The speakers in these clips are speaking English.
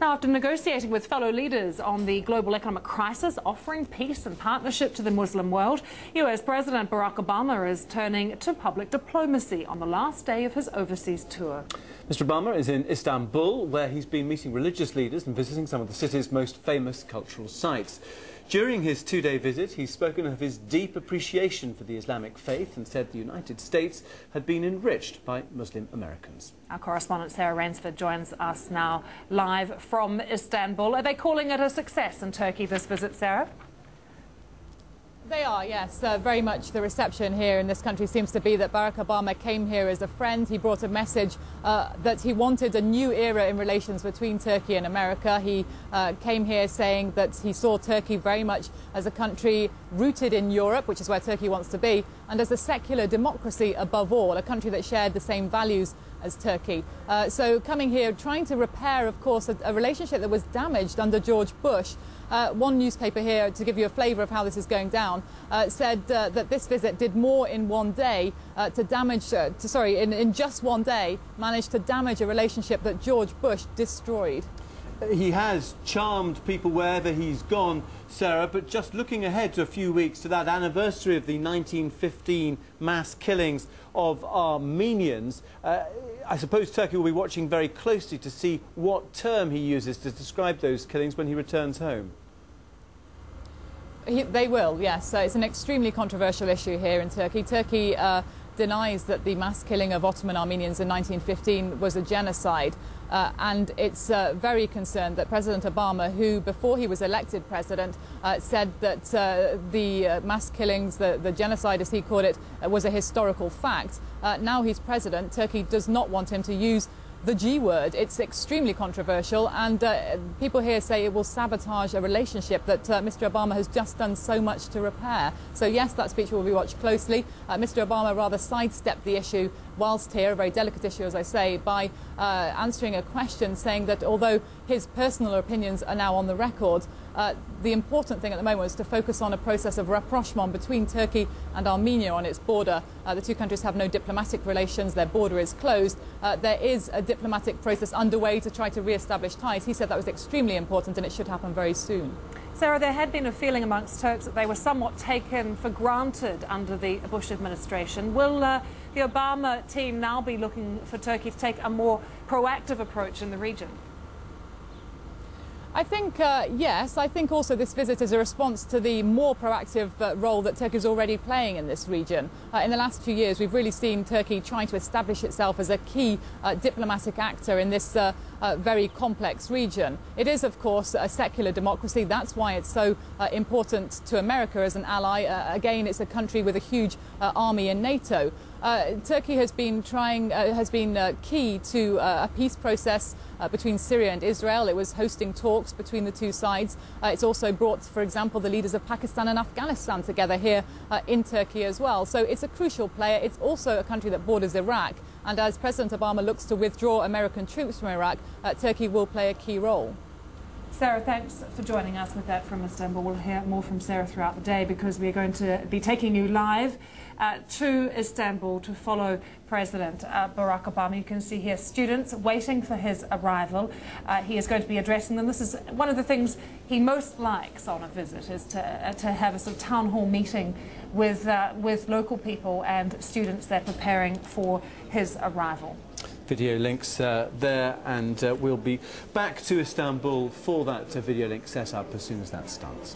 Now, after negotiating with fellow leaders on the global economic crisis, offering peace and partnership to the Muslim world, US President Barack Obama is turning to public diplomacy on the last day of his overseas tour. Mr. Obama is in Istanbul, where he's been meeting religious leaders and visiting some of the city's most famous cultural sites. During his two-day visit, he's spoken of his deep appreciation for the Islamic faith and said the United States had been enriched by Muslim Americans. Our correspondent Sarah Rainsford joins us now live from Istanbul. Are they calling it a success in Turkey, this visit, Sarah? They are, yes. Very much the reception here in this country seems to be that Barack Obama came here as a friend. He brought a message that he wanted a new era in relations between Turkey and America. He came here saying that he saw Turkey very much as a country rooted in Europe, which is where Turkey wants to be, and as a secular democracy above all, a country that shared the same values as Turkey. So coming here, trying to repair, of course, a relationship that was damaged under George Bush. One newspaper here, to give you a flavour of how this is going down, said that this visit did more in one day in just one day, managed to damage a relationship that George Bush destroyed. He has charmed people wherever he's gone, Sarah, but just looking ahead to a few weeks to that anniversary of the 1915 mass killings of Armenians, I suppose Turkey will be watching very closely to see what term he uses to describe those killings when he returns home. They will, yes. It's an extremely controversial issue here in Turkey. Turkey denies that the mass killing of Ottoman Armenians in 1915 was a genocide. And it's very concerned that President Obama, who before he was elected president, said that the mass killings, the genocide as he called it, was a historical fact. Now he's president, Turkey does not want him to use the G word. It's extremely controversial, and people here say it will sabotage a relationship that Mr. Obama has just done so much to repair. So yes, that speech will be watched closely. Mr. Obama rather sidestepped the issue whilst here, a very delicate issue, as I say, by answering a question saying that although his personal opinions are now on the record, the important thing at the moment is to focus on a process of rapprochement between Turkey and Armenia on its border. The two countries have no diplomatic relations, their border is closed. There is a diplomatic process underway to try to re-establish ties. He said that was extremely important and it should happen very soon. Sarah, there had been a feeling amongst Turks that they were somewhat taken for granted under the Bush administration. Will the Obama team now be looking for Turkey to take a more proactive approach in the region? I think, yes. I think also this visit is a response to the more proactive role that Turkey is already playing in this region. In the last few years, we've really seen Turkey trying to establish itself as a key diplomatic actor in this very complex region. It is, of course, a secular democracy. That's why it's so important to America as an ally. Again, it's a country with a huge army in NATO. Turkey has been key to a peace process between Syria and Israel. It was hosting talks between the two sides. It's also brought, for example, the leaders of Pakistan and Afghanistan together here in Turkey as well. So it's a crucial player. It's also a country that borders Iraq. And as President Obama looks to withdraw American troops from Iraq, Turkey will play a key role. Sarah, thanks for joining us with that from Istanbul. We'll hear more from Sarah throughout the day because we're going to be taking you live to Istanbul to follow President Barack Obama. You can see here students waiting for his arrival. He is going to be addressing them. This is one of the things he most likes on a visit, is to have a sort of town hall meeting with local people and students that are preparing for his arrival. Video links there, and we'll be back to Istanbul for that video link set up as soon as that starts.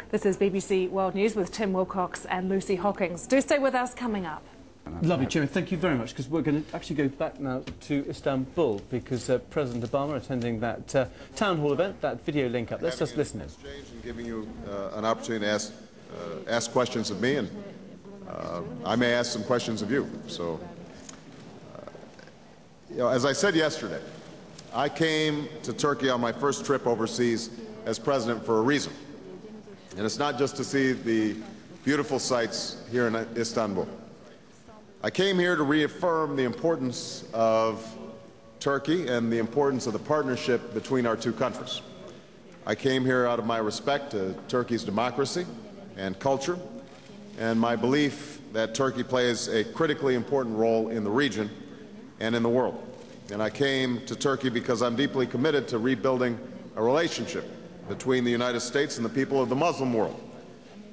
This is BBC World News with Tim Wilcox and Lucy Hawkins. Do stay with us coming up. Lovely, Chairman. Thank you very much, because we're going to actually go back now to Istanbul because President Obama attending that town hall event, that video link up. Let's just listen in. And giving you an opportunity to ask questions of me, and I may ask some questions of you. So, as I said yesterday, I came to Turkey on my first trip overseas as president for a reason. And it's not just to see the beautiful sights here in Istanbul. I came here to reaffirm the importance of Turkey and the importance of the partnership between our two countries. I came here out of my respect to Turkey's democracy and culture, and my belief that Turkey plays a critically important role in the region and in the world. and I came to Turkey because I'm deeply committed to rebuilding a relationship between the United States and the people of the Muslim world,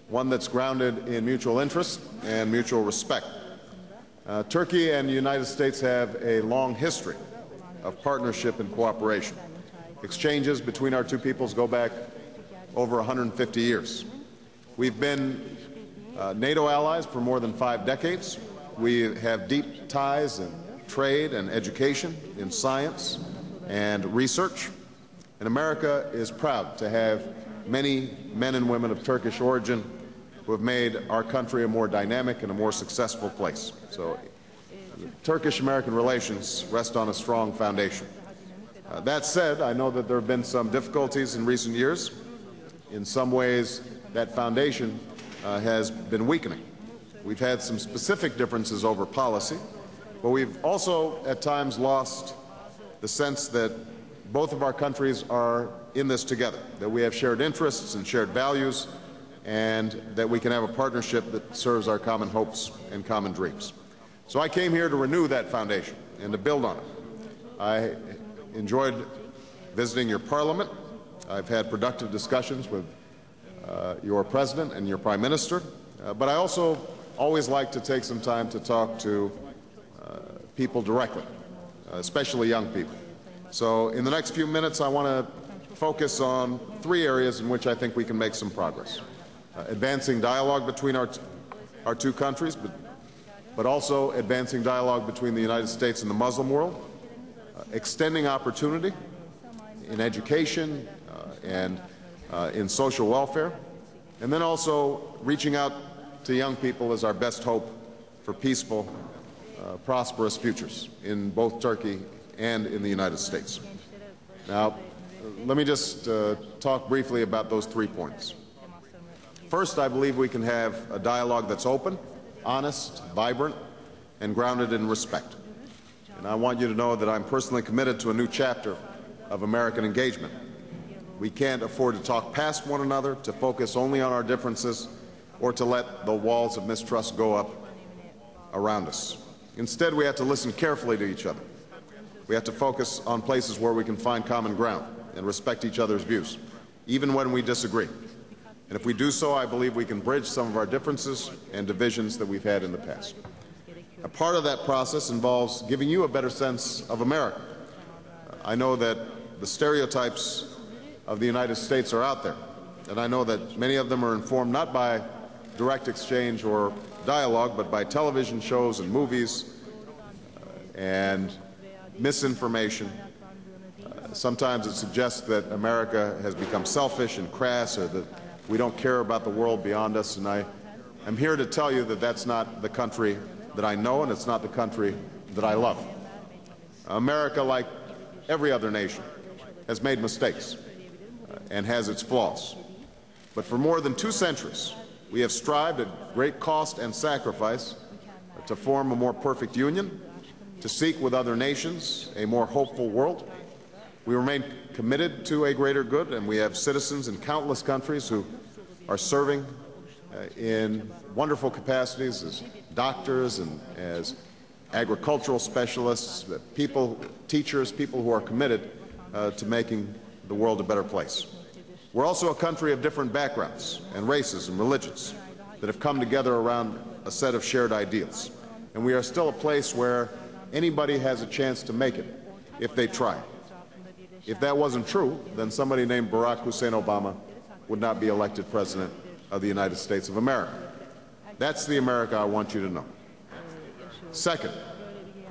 one that's grounded in mutual interest and mutual respect. Turkey and the United States have a long history of partnership and cooperation. Exchanges between our two peoples go back over 150 years. We've been NATO allies for more than 5 decades. We have deep ties in trade and education, in science and research. And America is proud to have many men and women of Turkish origin who have made our country a more dynamic and a more successful place. So Turkish-American relations rest on a strong foundation. That said, I know that there have been some difficulties in recent years. In some ways, that foundation has been weakening. We've had some specific differences over policy, but we've also at times lost the sense that both of our countries are in this together, that we have shared interests and shared values, and that we can have a partnership that serves our common hopes and common dreams. So I came here to renew that foundation and to build on it. I enjoyed visiting your parliament. I've had productive discussions with your president and your prime minister, but I also always like to take some time to talk to people directly, especially young people. So in the next few minutes, I want to focus on 3 areas in which I think we can make some progress. Advancing dialogue between our two countries, but also advancing dialogue between the United States and the Muslim world, extending opportunity in education and in social welfare, and then also reaching out to young people as our best hope for peaceful, prosperous futures in both Turkey and in the United States. Now, let me just talk briefly about those 3 points. First, I believe we can have a dialogue that's open, honest, vibrant, and grounded in respect. And I want you to know that I'm personally committed to a new chapter of American engagement. We can't afford to talk past one another, to focus only on our differences, or to let the walls of mistrust go up around us. Instead, we have to listen carefully to each other. We have to focus on places where we can find common ground and respect each other's views, even when we disagree. And if we do so, I believe we can bridge some of our differences and divisions that we've had in the past. A part of that process involves giving you a better sense of America. I know that the stereotypes of the United States are out there, and I know that many of them are informed not by direct exchange or dialogue, but by television shows and movies and misinformation. Sometimes it suggests that America has become selfish and crass, or that we don't care about the world beyond us, and I'm here to tell you that that's not the country that I know, and it's not the country that I love. America, like every other nation, has made mistakes and has its flaws. But for more than 2 centuries, we have strived at great cost and sacrifice to form a more perfect union, to seek with other nations a more hopeful world. We remain committed to a greater good, and we have citizens in countless countries who are serving in wonderful capacities as doctors and as agricultural specialists, people, teachers, people who are committed to making the world a better place. We're also a country of different backgrounds and races and religions that have come together around a set of shared ideals. And we are still a place where anybody has a chance to make it if they try. If that wasn't true, then somebody named Barack Hussein Obama would not be elected President of the United States of America. That's the America I want you to know. Second,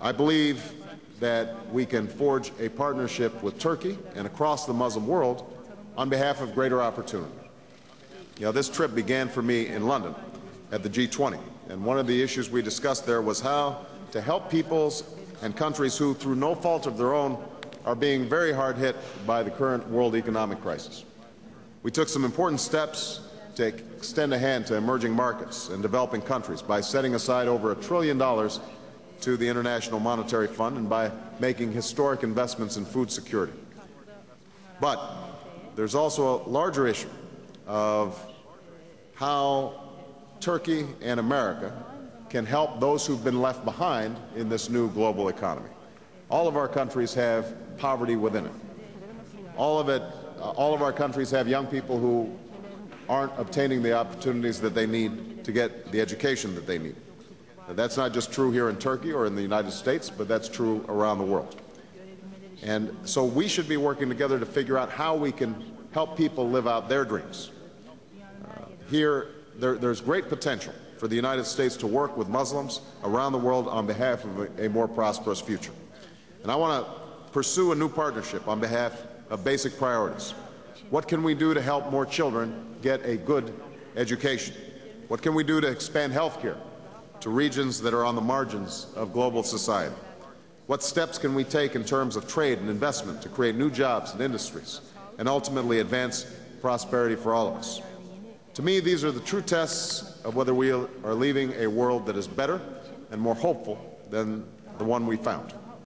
I believe that we can forge a partnership with Turkey and across the Muslim world on behalf of greater opportunity. You know, this trip began for me in London at the G20, and one of the issues we discussed there was how to help peoples and countries who, through no fault of their own, are being very hard hit by the current world economic crisis. We took some important steps to extend a hand to emerging markets and developing countries by setting aside over $1 trillion to the International Monetary Fund and by making historic investments in food security. But there's also a larger issue of how Turkey and America can help those who've been left behind in this new global economy. All of our countries have poverty within it. All of our countries have young people who aren't obtaining the opportunities that they need to get the education that they need. That's not just true here in Turkey or in the United States, but that's true around the world. And so we should be working together to figure out how we can help people live out their dreams. There's great potential for the United States to work with Muslims around the world on behalf of a more prosperous future. And I want to pursue a new partnership on behalf of basic priorities. What can we do to help more children get a good education? What can we do to expand health care to regions that are on the margins of global society? What steps can we take in terms of trade and investment to create new jobs and industries and ultimately advance prosperity for all of us? To me, these are the true tests of whether we are leaving a world that is better and more hopeful than the one we found.